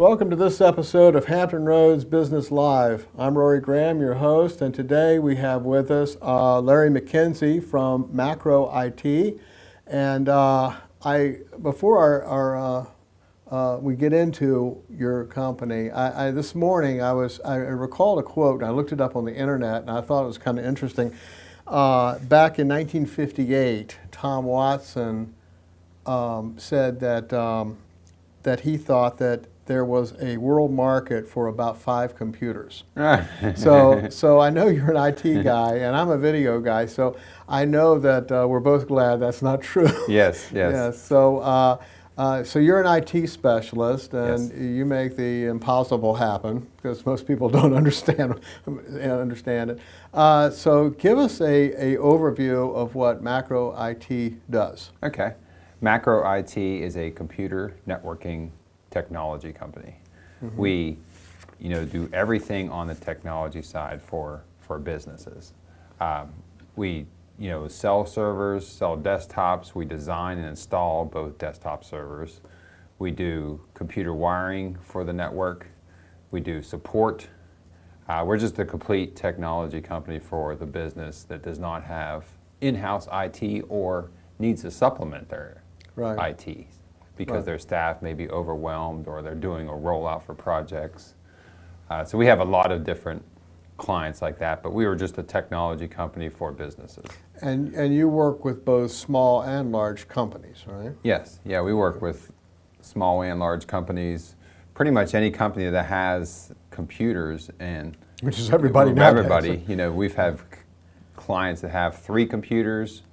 Welcome to this episode of Hampton Roads Business Live. I'm Rory Graham, your host, and today we have with us Larry McKenzie from Macro IT. And before we get into your company, this morning I recalled a quote, and I looked it up on the internet, and I thought it was kind of interesting. Back in 1958, Tom Watson said that he thought that there was a world market for about 5 computers. So I know you're an IT guy, and I'm a video guy, so I know that we're both glad that's not true. Yes. Yes. So you're an IT specialist, and Yes. you make the impossible happen, because most people don't understand it. So give us a overview of what Macro IT does. Okay. Macro IT is a computer networking technology company. Mm-hmm. We, do everything on the technology side for businesses. We, sell servers, sell desktops. We design and install both desktop servers. We do computer wiring for the network. We do support. We're just a complete technology company for the business that does not have in-house IT or needs to supplement their IT because their staff may be overwhelmed or they're doing a rollout for projects. So we have a lot of different clients like that, but we were just a technology company for businesses. And you work with both small and large companies, right? Yes. Yeah, we work with small and large companies, pretty much any company that has computers, and which is everybody nowadays. Everybody. We've had clients that have 3 computers.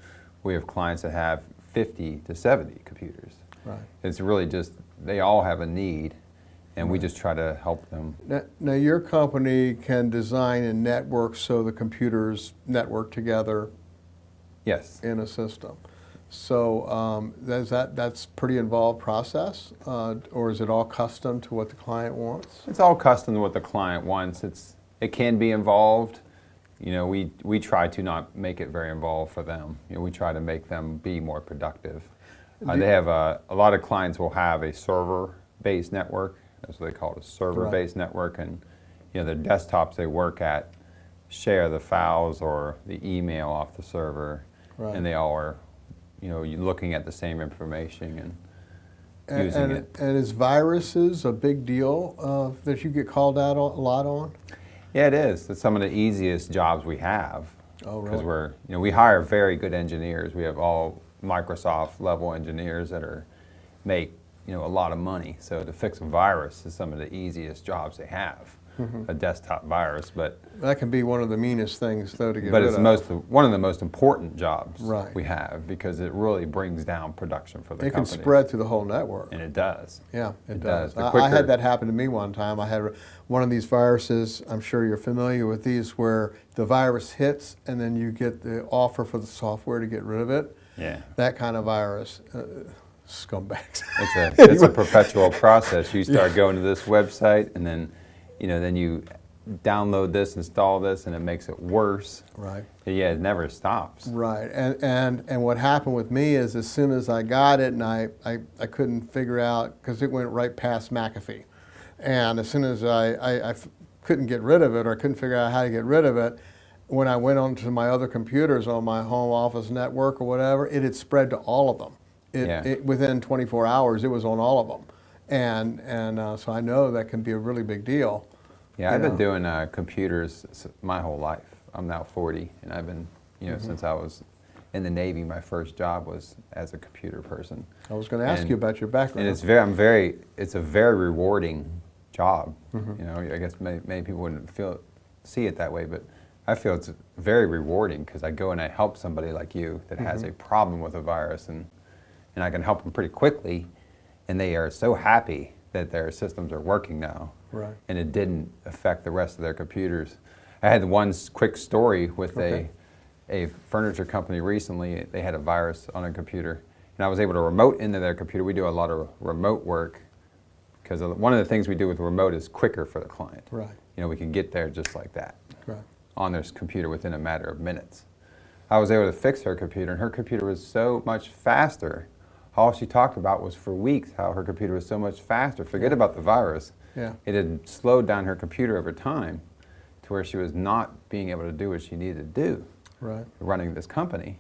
We have clients that have 50 to 70 computers. Right. It's really just, they all have a need, and we just try to help them. Now your company can design and network so the computers network together. Yes. In a system. So that's pretty involved process, or is it all custom to what the client wants? It's all custom to what the client wants. It can be involved. We try to not make it very involved for them. We try to make them be more productive. They have a lot of clients will have a server-based network. That's what they call it, a server-based network, and the desktops they work at share the files or the email off the server, and they all are, looking at the same information and using it. And is viruses a big deal that you get called out a lot on? Yeah, it is. It's some of the easiest jobs we have. Oh, really? Because we hire very good engineers. We have all Microsoft level engineers that make a lot of money. So to fix a virus is some of the easiest jobs they have. A desktop virus, but that can be one of the meanest things, though, to get rid of. But it's one of the most important jobs we have, because it really brings down production for the company. It can spread through the whole network. And it does. Yeah, it does. The quicker, I had that happen to me one time. I had one of these viruses, I'm sure you're familiar with these, where the virus hits and then you get the offer for the software to get rid of it. Yeah. That kind of virus. Scumbags. It's a perpetual process. You start going to this website, and then you download this, install this, and it makes it worse. Right. Yeah, it never stops. Right. And what happened with me is, as soon as I got it, and I couldn't figure out, because it went right past McAfee, and as soon as I couldn't get rid of it, or I couldn't figure out how to get rid of it, when I went onto my other computers on my home office network or whatever, it had spread to all of them. Within 24 hours, it was on all of them. And so I know that can be a really big deal. Yeah, I've been doing computers my whole life. I'm now 40, and I've been, since I was in the Navy. My first job was as a computer person. I was going to ask you about your background. And it's a very rewarding job. I guess many people wouldn't see it that way, but I feel it's very rewarding, because I go and I help somebody like you that has a problem with a virus, and I can help them pretty quickly, and they are so happy that their systems are working now. Right. And it didn't affect the rest of their computers. I had one quick story with a furniture company recently. They had a virus on a computer, and I was able to remote into their computer. We do a lot of remote work, because one of the things we do with remote is quicker for the client. Right. We can get there just like that. Right. On their computer within a matter of minutes. I was able to fix her computer, and her computer was so much faster all she talked about was for weeks how her computer was so much faster. Forget about the virus. Yeah. It had slowed down her computer over time to where she was not being able to do what she needed to do, Right. running this company.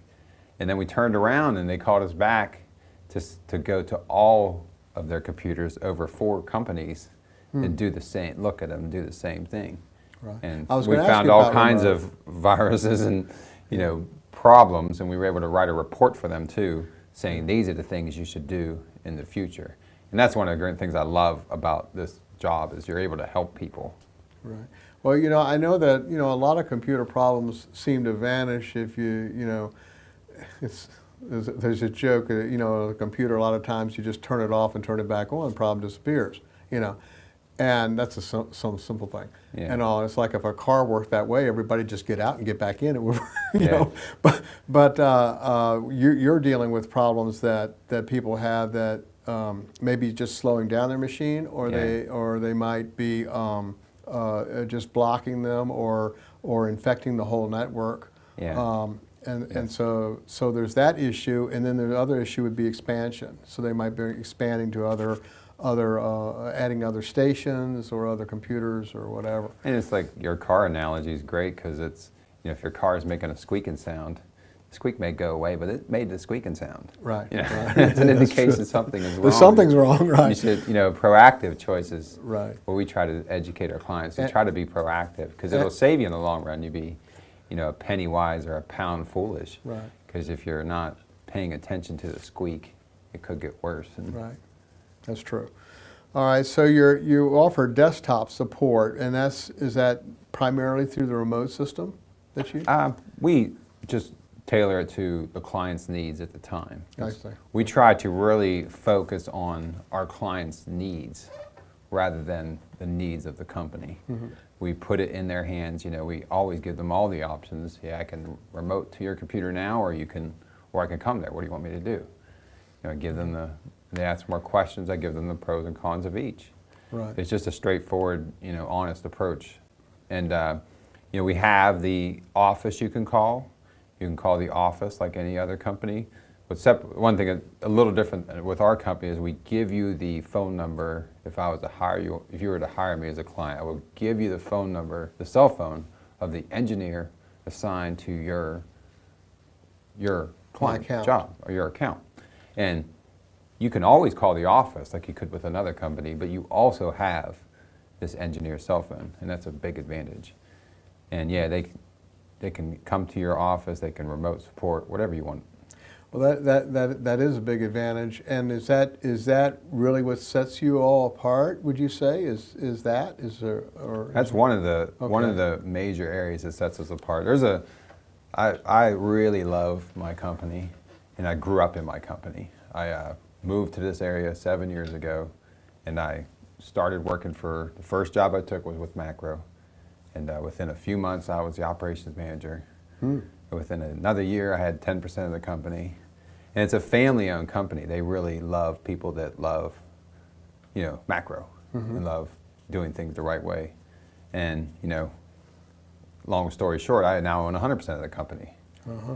And then we turned around and they called us back to go to all of their computers over 4 companies and do the same, look at them, do the same thing. Right. And I was we gonna ask found you all about kinds remote. of viruses and problems, and we were able to write a report for them too, saying these are the things you should do in the future. And that's one of the great things I love about this job is you're able to help people. Right. Well, I know that, a lot of computer problems seem to vanish if there's a joke, a computer, a lot of times you just turn it off and turn it back on, problem disappears. And that's some simple thing. Yeah. And all, it's like if a car worked that way, everybody just get out and get back in. It would, Yeah. But you're dealing with problems that people have that maybe just slowing down their machine, or they might be just blocking them, or infecting the whole network. Yeah. And so there's that issue, and then the other issue would be expansion. So they might be expanding to other adding other stations or other computers or whatever. And it's like your car analogy is great because it's, if your car is making a squeaking sound, the squeak may go away, but it made the squeaking sound. Right. Right. It's an indication something is wrong. Something's wrong, right? You should, proactive choices. Right. Well, we try to educate our clients to And- try to be proactive because it'll save you in the long run. You be, a penny wise or a pound foolish. Right. Because if you're not paying attention to the squeak, it could get worse. And Right. That's true. All right, so you offer desktop support, and is that primarily through the remote system that you? We just tailor it to the client's needs at the time. I see. We try to really focus on our client's needs rather than the needs of the company. Mm-hmm. We put it in their hands. We always give them all the options. Yeah, I can remote to your computer now, or I can come there. What do you want me to do? I give them they ask more questions. I give them the pros and cons of each. Right. It's just a straightforward, honest approach. And we have the office you can call. You can call the office like any other company. One thing a little different with our company is we give you the phone number. If I was to hire you, if you were to hire me as a client, I would give you the phone number, the cell phone of the engineer assigned to your client account. job or your account. And you can always call the office like you could with another company, but you also have this engineer's cell phone, and that's a big advantage. And yeah, they can come to your office, they can remote support, whatever you want. Well, that is a big advantage, and is that really what sets you all apart? Would you say That's one of the major areas that sets us apart. I really love my company, and I grew up in my company. I moved to this area 7 years ago, and I started working for, the first job I took was with Macro, and within a few months I was the operations manager. Within another year I had 10% of the company, and it's a family-owned company. They really love people that love, Macro, and love doing things the right way. And long story short, I now own 100% of the company,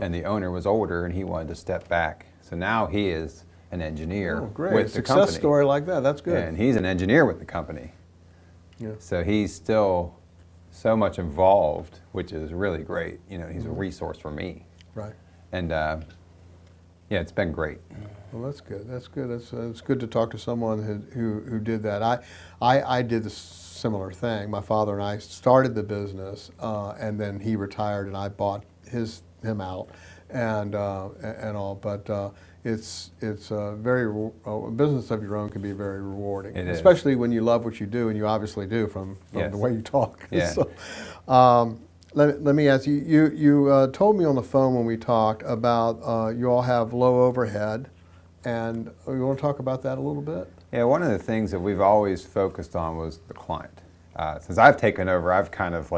and the owner was older and he wanted to step back, so now he is an engineer great. with the company. Success story like that, that's good. And he's an engineer with the company. Yeah. So he's still so much involved, which is really great. He's a resource for me. Right. And yeah, it's been great. Well, that's good. That's good. It's good to talk to someone who did that. I did a similar thing. My father and I started the business, and then he retired, and I bought him out, and all. But it's a business of your own can be very rewarding, It is. especially when you love what you do, and you obviously do from Yes. the way you talk. Yeah. So, let me ask you. You told me on the phone when we talked about you all have low overhead, and you want to talk about that a little bit? Yeah, one of the things that we've always focused on was the client. Since I've taken over, I've kind of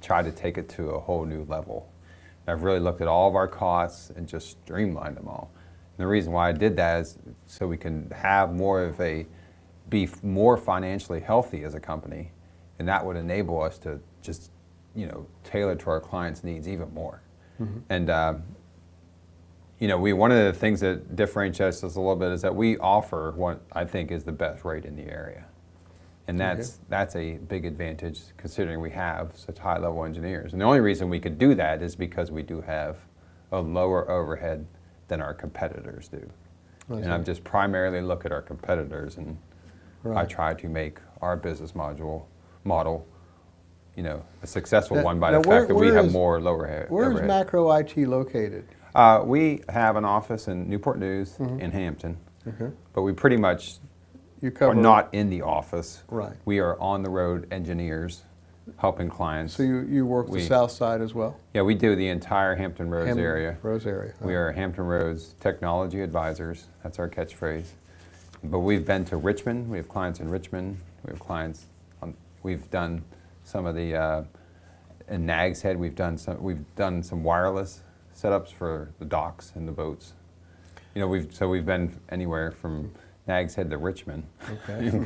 tried to take it to a whole new level. I've really looked at all of our costs and just streamlined them all. And the reason why I did that is so we can have be more financially healthy as a company, and that would enable us to just, tailor to our clients' needs even more. And, one of the things that differentiates us a little bit is that we offer what I think is the best rate in the area. And that's a big advantage considering we have such high-level engineers. And the only reason we could do that is because we do have a lower overhead than our competitors do. And I'm just primarily look at our competitors, and I try to make our business model, a successful one by the fact that we have more lower overhead. Where is Macro IT located? We have an office in Newport News and Hampton, but we pretty much are not in the office. Right. We are on the road engineers helping clients. So you work the south side as well? Yeah, we do the entire Hampton Roads area. We are Hampton Roads Technology Advisors. That's our catchphrase. But we've been to Richmond. We have clients in Richmond. We have clients we've done some of the in Nags Head. We've done some wireless setups for the docks and the boats. We've been anywhere from Nags Head to Richmond,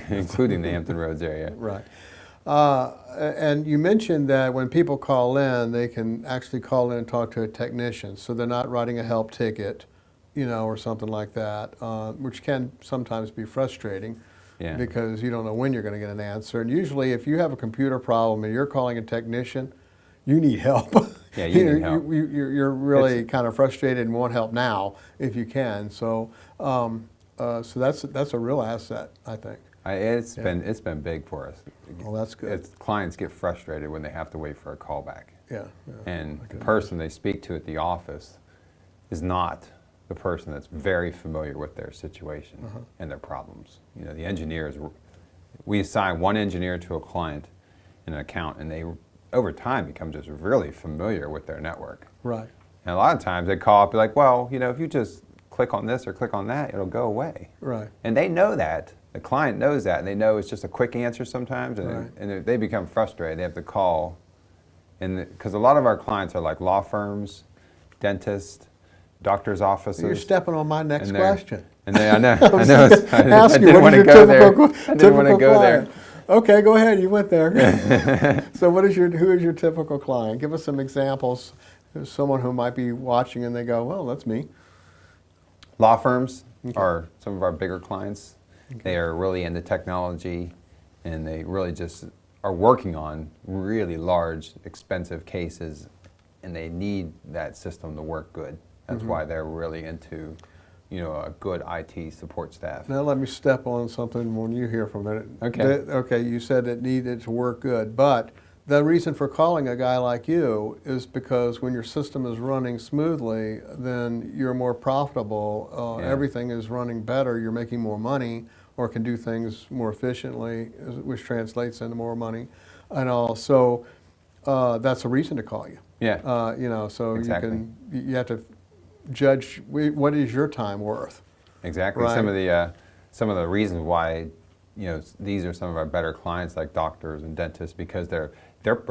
including the Hampton Roads area. Right. And you mentioned that when people call in, they can actually call in and talk to a technician, so they're not writing a help ticket, or something like that, which can sometimes be frustrating because you don't know when you're going to get an answer. And usually if you have a computer problem and you're calling a technician, you need help. Yeah, you need help. You're really kind of frustrated and want help now if you can. So, so that's a real asset, I think. It's been big for us. Well, that's good. Clients get frustrated when they have to wait for a callback. Yeah. And the person they speak to at the office is not the person that's very familiar with their situation and their problems. The engineers, we assign one engineer to a client in an account, and they over time become just really familiar with their network. Right. And a lot of times they call up, be like, well, if you just click on this or click on that, it'll go away. Right. And they know that. The client knows that, and they know it's just a quick answer sometimes, and they become frustrated. They have to call, because a lot of our clients are like law firms, dentists, doctors' offices. You're stepping on my next question. And I know. I didn't want to go there. I didn't want to go there. Okay, go ahead. You went there. So, who is your typical client? Give us some examples. There's someone who might be watching and they go, "Well, that's me." Law firms are some of our bigger clients. They are really into technology, and they really just are working on really large, expensive cases, and they need that system to work good. That's why they're really into, a good IT support staff. Now let me step on something when you hear from it. Okay. Okay, you said it needed to work good, but the reason for calling a guy like you is because when your system is running smoothly, then you're more profitable. Everything is running better. You're making more money, or can do things more efficiently, which translates into more money, and all. So that's a reason to call you. Yeah. So exactly. you have to judge what is your time worth. Exactly. Right? Some of the reasons why these are some of our better clients, like doctors and dentists, because they're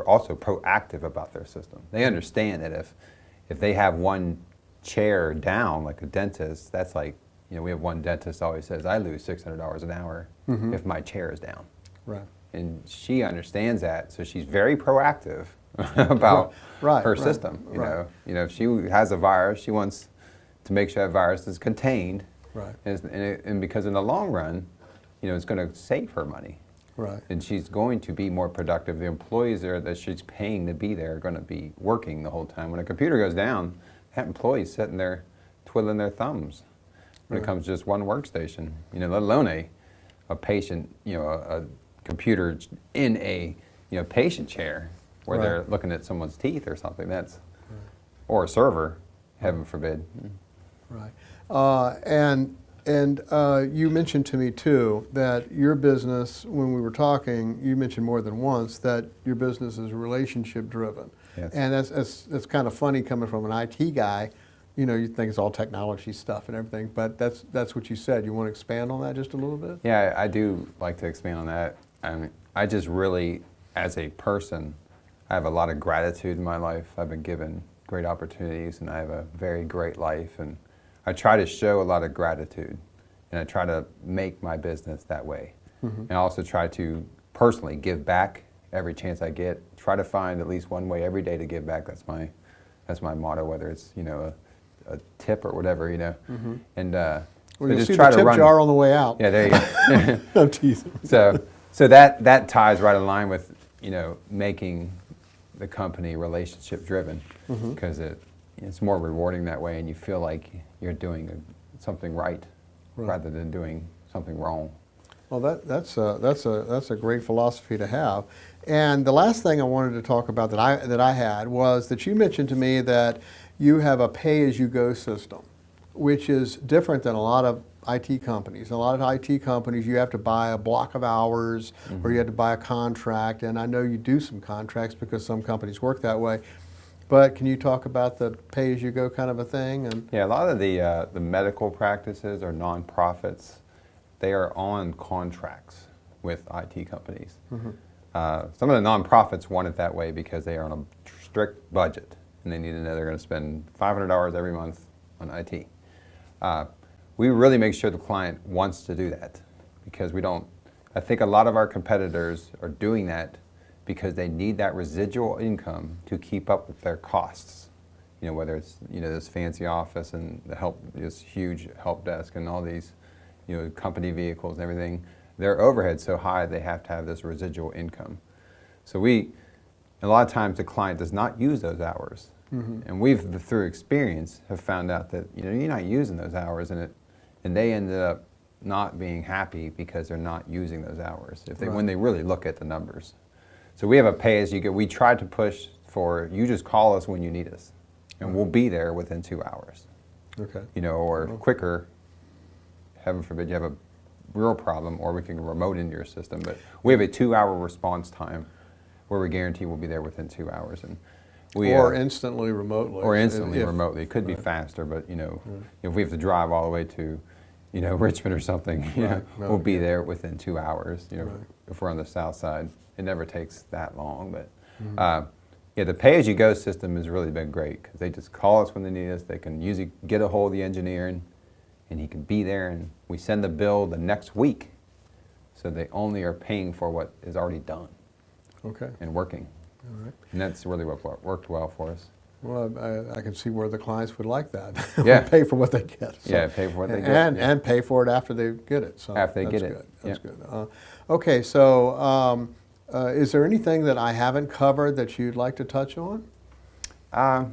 also proactive about their system. They understand that if they have one chair down, like a dentist, that's like, we have one dentist always says, I lose $600 an hour if my chair is down. Right. And she understands that, so she's very proactive about her system. If she has a virus, she wants to make sure that virus is contained. Right. And because in the long run, it's going to save her money. Right. And she's going to be more productive. The employees that she's paying to be there are going to be working the whole time. When a computer goes down, that employee's sitting there twiddling their thumbs. When it comes to just one workstation, let alone a patient, a computer in a patient chair where they're looking at someone's teeth or something. Or a server, heaven forbid. Right. And you mentioned to me too that your business, when we were talking, you mentioned more than once that your business is relationship driven. Yes. And that's kind of funny coming from an IT guy. You think it's all technology stuff and everything, but that's what you said. You want to expand on that just a little bit? Yeah, I do like to expand on that. I just really, as a person, I have a lot of gratitude in my life. I've been given great opportunities, and I have a very great life, and I try to show a lot of gratitude, and I try to make my business that way. And I also try to personally give back every chance I get. Try to find at least one way every day to give back. That's my motto, whether it's a tip or whatever, and Well, so you'll just see try the to tip run. jar on the way out. Yeah, there you go. I'm teasing. So that ties right in line with making the company relationship driven, because it's more rewarding that way, and you feel like you're doing something right rather than doing something wrong. Well, that's a great philosophy to have. And the last thing I wanted to talk about that I had was that you mentioned to me that you have a pay-as-you-go system, which is different than a lot of IT companies. A lot of IT companies, you have to buy a block of hours, or you have to buy a contract. And I know you do some contracts because some companies work that way. But can you talk about the pay-as-you-go kind of a thing? And Yeah, a lot of the medical practices or nonprofits, they are on contracts with IT companies. Some of the nonprofits want it that way because they are on a strict budget, and they need to know they're going to spend $500 every month on IT. We really make sure the client wants to do that, because I think a lot of our competitors are doing that because they need that residual income to keep up with their costs. Whether it's this fancy office and this huge help desk and all these company vehicles and everything, their overhead's so high they have to have this residual income. So a lot of times the client does not use those hours. And we've, through experience, have found out that you're not using those hours, and they ended up not being happy because they're not using those hours when they really look at the numbers. So we have a pay-as-you-go. We try to push for, you just call us when you need us, and we'll be there within 2 hours. okay. Or quicker. Heaven forbid you have a real problem, or we can remote into your system. But we have a 2-hour response time where we guarantee we'll be there within 2 hours. And or instantly remotely. Or instantly remotely. It could be faster, but if we have to drive all the way to Richmond or something, we'll be there within 2 hours. If we're on the south side, it never takes that long. But the pay-as-you-go system has really been great, because they just call us when they need us. They can usually get a hold of the engineer, and he can be there, and we send the bill the next week. So they only are paying for what is already done and working. All right. And that's really what worked well for us. Well, I can see where the clients would like that. Yeah. Pay for what they get. So. Yeah, pay for what they get. And pay for it after they get it. So after they get good. it. That's good. Okay, so is there anything that I haven't covered that you'd like to touch on? I'd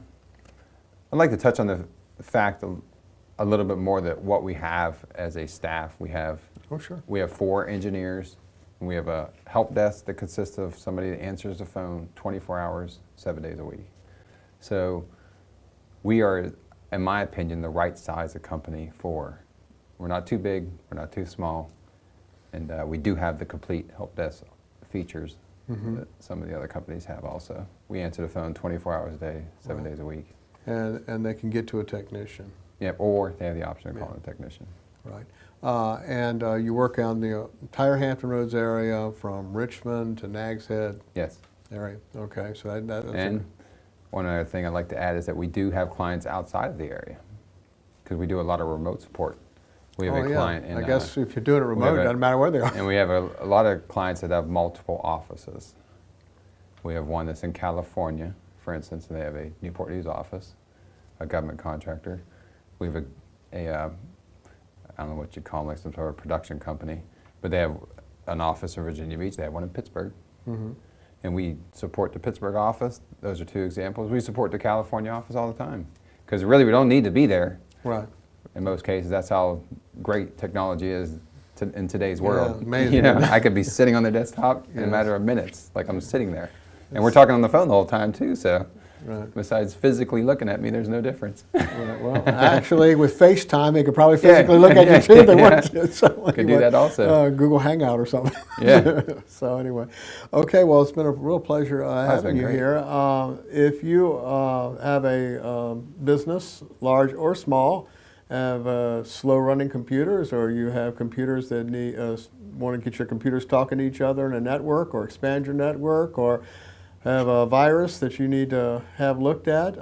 like to touch on the fact a little bit more that what we have as a staff. We have 4 engineers. And we have a help desk that consists of somebody that answers the phone 24 hours, 7 days a week. So we are, in my opinion, the right size of company for. We're not too big, we're not too small, and we do have the complete help desk features that some of the other companies have also. We answer the phone 24 hours a day, 7 days a week. And they can get to a technician. Yeah, or they have the option of calling a technician. Right. And you work on the entire Hampton Roads area from Richmond to Nags Head Yes. area. Okay, so that's And one other thing I'd like to add is that we do have clients outside of the area, because we do a lot of remote support. We have a client in, I guess if you're doing it remote, it doesn't matter where they are. And we have a lot of clients that have multiple offices. We have one that's in California, for instance, and they have a Newport News office, a government contractor. We have I don't know what you call them, like some sort of production company, but they have an office in Virginia Beach. They have one in Pittsburgh. And we support the Pittsburgh office. Those are 2 examples. We support the California office all the time, because really we don't need to be there. Right. In most cases, that's how great technology is in today's world. Amazing. I could be sitting on the desktop in a matter of minutes, like I'm sitting there. And we're talking on the phone the whole time too, so besides physically looking at me, there's no difference. Right. Well, actually, with FaceTime, they could probably physically look at you too if they want to. So could do that also. Google Hangout or something. Yeah. So anyway, okay. Well, it's been a real pleasure having you great. here. If you have a business, large or small, have slow-running computers, or you have computers that need want to get your computers talking to each other in a network, or expand your network, or have a virus that you need to have looked at,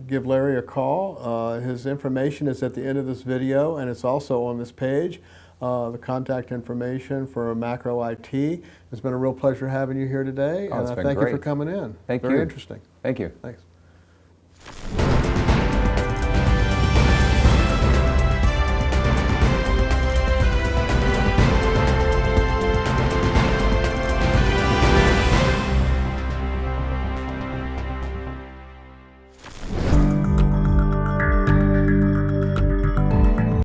give Larry a call. His information is at the end of this video, and it's also on this page. The contact information for Macro IT. It's been a real pleasure having you here today, Oh, and it's been thank you great. for coming in. Thank you. Very interesting. Thank you. Thanks.